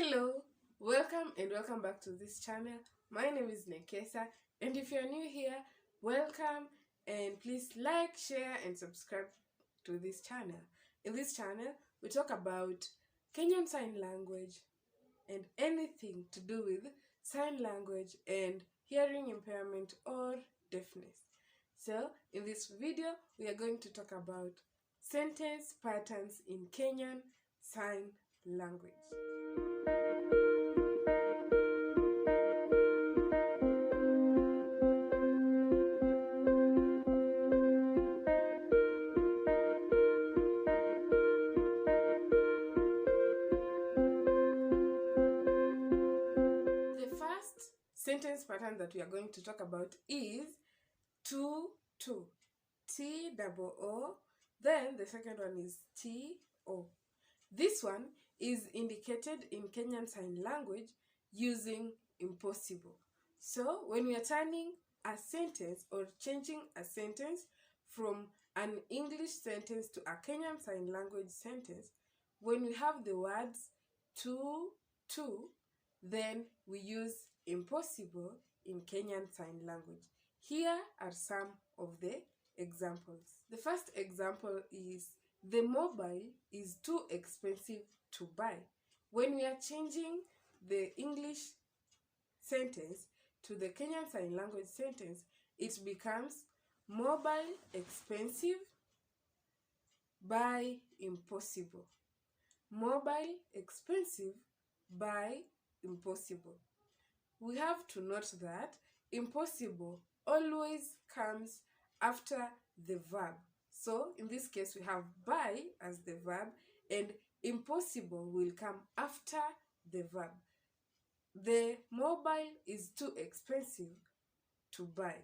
Hello, welcome back to this channel. My name is Nekesa, and if you're new here, welcome, and please like, share and subscribe to this channel. In this channel, we talk about Kenyan Sign Language and anything to do with sign language and hearing impairment or deafness. So, in this video, we are going to talk about sentence patterns in Kenyan Sign Language. Sentence pattern that we are going to talk about is to, T-O-O, then the second one is T-O. This one is indicated in Kenyan Sign Language using impossible. So when we are turning a sentence or changing a sentence from an English sentence to a Kenyan Sign Language sentence, when we have the words to, then we use impossible in Kenyan Sign Language. Here are some of the examples. The first example is the mobile is too expensive to buy. When we are changing the English sentence to the Kenyan Sign Language sentence, it becomes mobile expensive, buy impossible. Mobile expensive, buy impossible. We have to note that impossible always comes after the verb. So in this case we have buy as the verb and impossible will come after the verb. The mobile is too expensive to buy.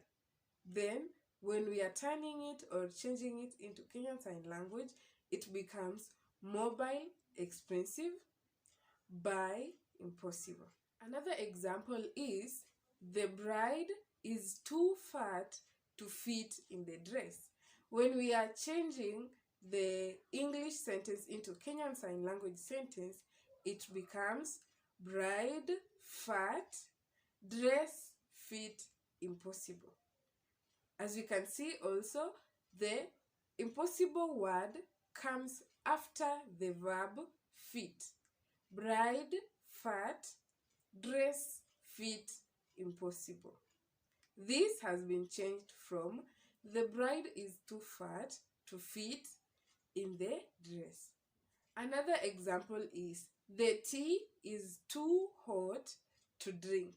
Then when we are turning it or changing it into Kenyan Sign Language, it becomes mobile expensive, buy impossible. Another example is the bride is too fat to fit in the dress. When we are changing the English sentence into Kenyan Sign Language sentence, it becomes bride fat, dress fit impossible. As we can see also, the impossible word comes after the verb fit. Bride fat, dress fit impossible. This has been changed from the bride is too fat to fit in the dress. Another example is the tea is too hot to drink.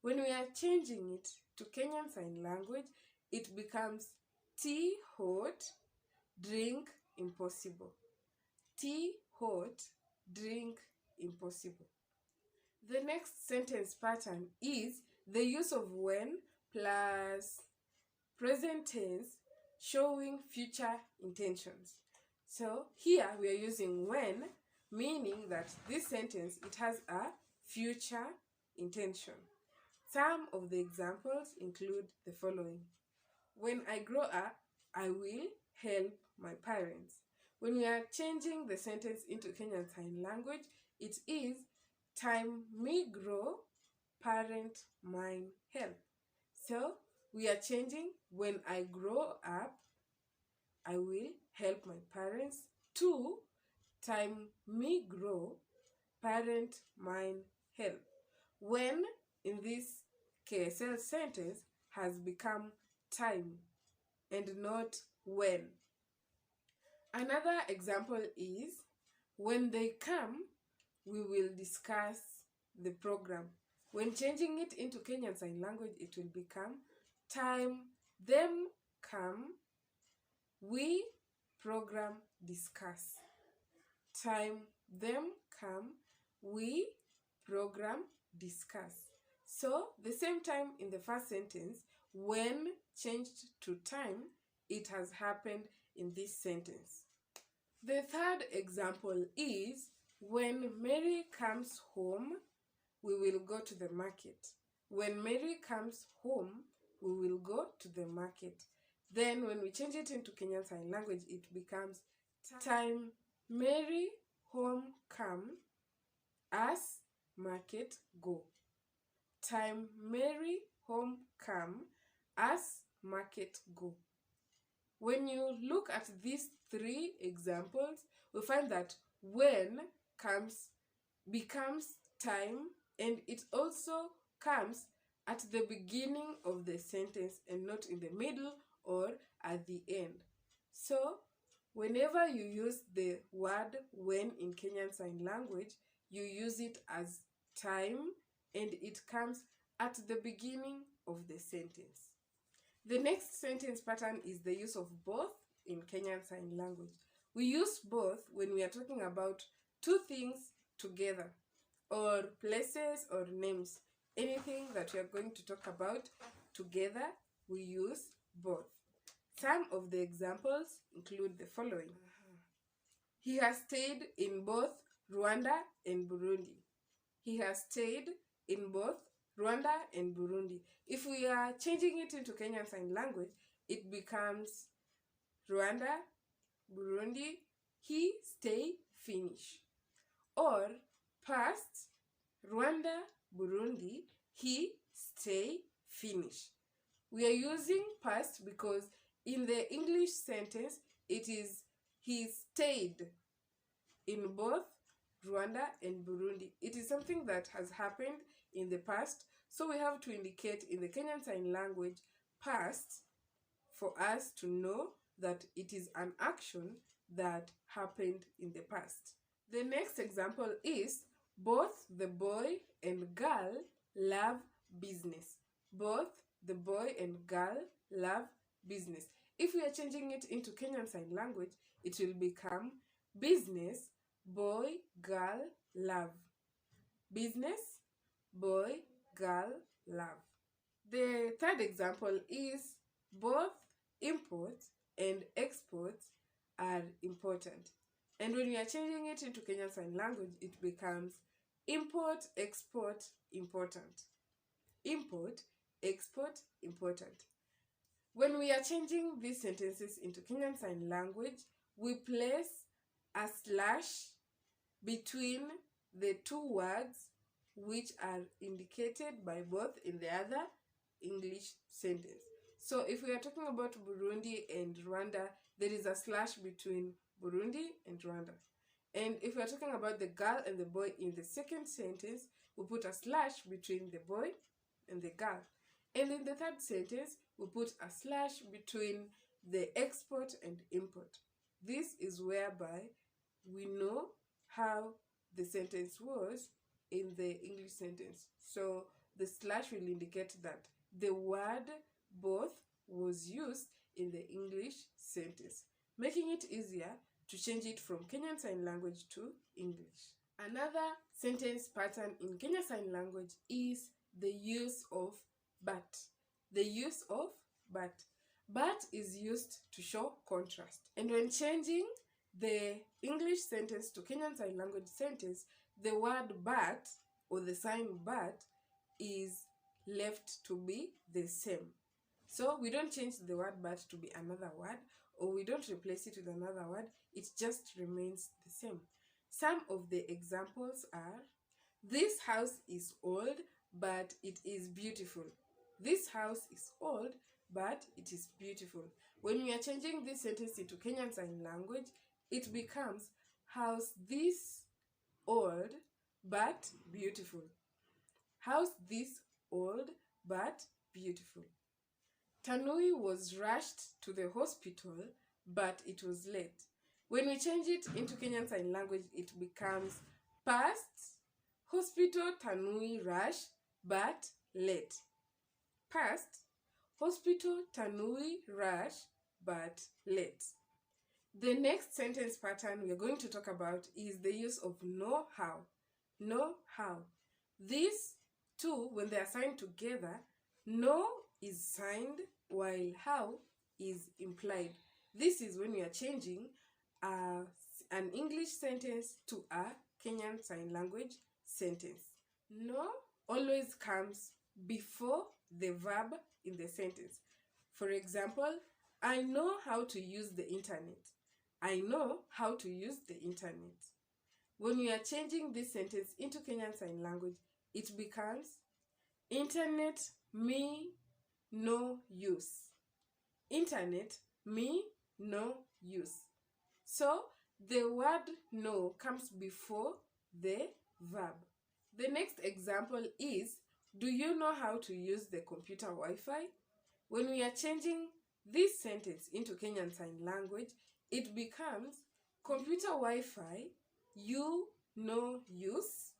When we are changing it to Kenyan Sign Language, it becomes tea hot, drink impossible. Tea hot, drink impossible. The next sentence pattern is the use of when plus present tense showing future intentions. So here we are using when, meaning that this sentence, it has a future intention. Some of the examples include the following. When I grow up, I will help my parents. When we are changing the sentence into Kenyan Sign Language, it is time me grow, parent mine help. So we are changing when I grow up, I will help my parents to time me grow, parent mine help. When in this KSL sentence has become time and not when. Another example is when they come, we will discuss the program. When changing it into Kenyan Sign Language, it will become time them come, we program discuss. Time them come, we program discuss. So the same time in the first sentence, when changed to time, it has happened in this sentence. The third example is when Mary comes home, we will go to the market. When Mary comes home, we will go to the market. Then when we change it into Kenyan Sign Language, it becomes time Mary home come, us market go. Time Mary home come, us market go. When you look at these three examples, we find that when becomes time, and it also comes at the beginning of the sentence and not in the middle or at the end. So whenever you use the word when in Kenyan Sign Language, you use it as time and it comes at the beginning of the sentence. The next sentence pattern is the use of both in Kenyan Sign Language. We use both when we are talking about two things together, or places or names. Anything that we are going to talk about together, we use both. Some of the examples include the following. He has stayed in both Rwanda and Burundi. He has stayed in both Rwanda and Burundi. If we are changing it into Kenyan Sign Language, it becomes Rwanda, Burundi, he stay finish. Or past, Rwanda, Burundi, he stay finish. We are using past because in the English sentence, it is he stayed in both Rwanda and Burundi. It is something that has happened in the past, so we have to indicate in the Kenyan Sign Language past for us to know that it is an action that happened in the past. The next example is both the boy and girl love business. Both the boy and girl love business. If we are changing it into Kenyan Sign Language, it will become business, boy, girl, love. Business, boy, girl, love. The third example is both import and export are important. And when we are changing it into Kenyan Sign Language, it becomes import, export, important. Import, export, important. When we are changing these sentences into Kenyan Sign Language, we place a slash between the two words which are indicated by both in the other English sentence. So if we are talking about Burundi and Rwanda, there is a slash between Burundi and Rwanda. And if we are talking about the girl and the boy in the second sentence, we put a slash between the boy and the girl. And in the third sentence, we put a slash between the export and import. This is whereby we know how the sentence was in the English sentence. So the slash will indicate that the word both was used in the English sentence, making it easier to change it from Kenyan Sign Language to English. Another sentence pattern in Kenyan Sign Language is the use of but. The use of but. But is used to show contrast. And when changing the English sentence to Kenyan Sign Language sentence, the word but or the sign but is left to be the same. So we don't change the word but to be another word, or we don't replace it with another word. It just remains the same. Some of the examples are, this house is old, but it is beautiful. This house is old, but it is beautiful. When we are changing this sentence into Kenyan Sign Language, it becomes house this old, but beautiful. House this old, but beautiful. Tanui was rushed to the hospital, but it was late. When we change it into Kenyan Sign Language, it becomes past, hospital Tanui rush, but late. Past, hospital Tanui rush, but late. The next sentence pattern we are going to talk about is the use of know how. Know how. These two, when they are signed together, know is signed while how is implied. This is when we are changing an English sentence to a Kenyan Sign Language sentence. Know always comes before the verb in the sentence. For example, I know how to use the internet. I know how to use the internet. When we are changing this sentence into Kenyan Sign Language, it becomes internet me no use. Internet me no use. So the word no comes before the verb. The next example is, do you know how to use the computer Wi-Fi? When we are changing this sentence into Kenyan Sign Language, it becomes computer Wi-Fi you no use.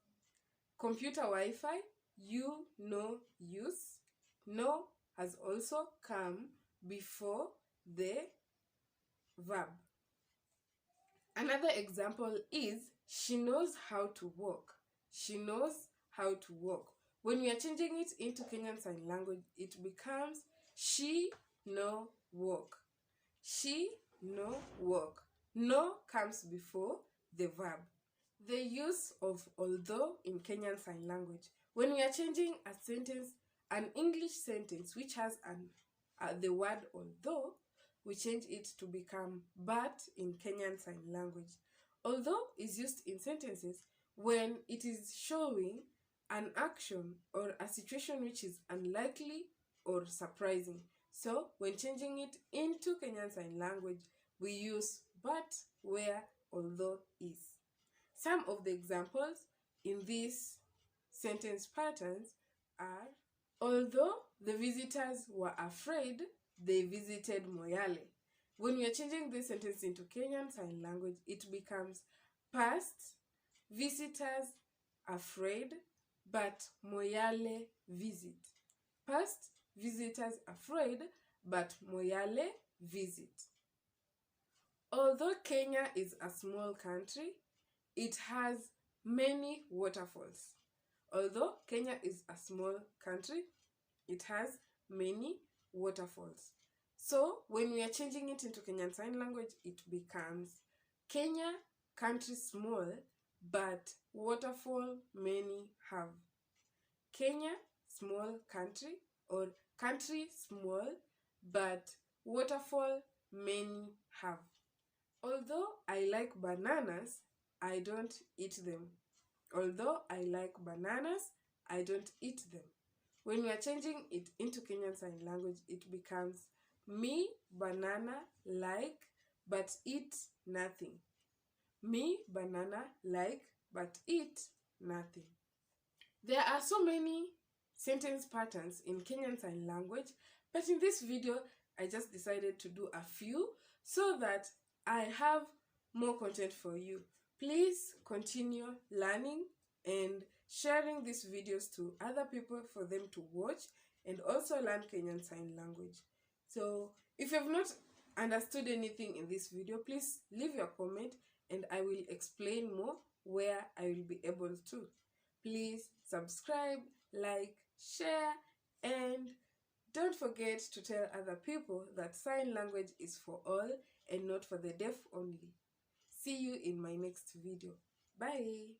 Computer Wi-Fi you no use. No has also come before the verb. Another example is, she knows how to walk. She knows how to walk. When we are changing it into Kenyan Sign Language, it becomes she no walk. She no walk. No comes before the verb. The use of although in Kenyan Sign Language. When we are changing a sentence, an English sentence which has the word although, we change it to become but in Kenyan Sign Language. Although is used in sentences when it is showing an action or a situation which is unlikely or surprising. So when changing it into Kenyan Sign Language, we use but where although is. Some of the examples in these sentence patterns are, although the visitors were afraid, they visited Moyale. When we are changing this sentence into Kenyan Sign Language, it becomes past, visitors afraid, but Moyale visit. Past, visitors afraid, but Moyale visit. Although Kenya is a small country, it has many waterfalls. Although Kenya is a small country, it has many waterfalls. So when we are changing it into Kenyan Sign Language, it becomes Kenya, country small, but waterfall many have. Kenya, small country, or country small, but waterfall many have. Although I like bananas, I don't eat them. Although I like bananas, I don't eat them. When we are changing it into Kenyan Sign Language, it becomes me banana like but eat nothing. Me banana like but eat nothing. There are so many sentence patterns in Kenyan Sign Language, but in this video, I just decided to do a few so that I have more content for you. Please continue learning and sharing these videos to other people for them to watch and also learn Kenyan Sign Language. So if you have not understood anything in this video, please leave your comment and I will explain more where I will be able to. Please subscribe, like, share, and don't forget to tell other people that sign language is for all and not for the deaf only. See you in my next video. Bye!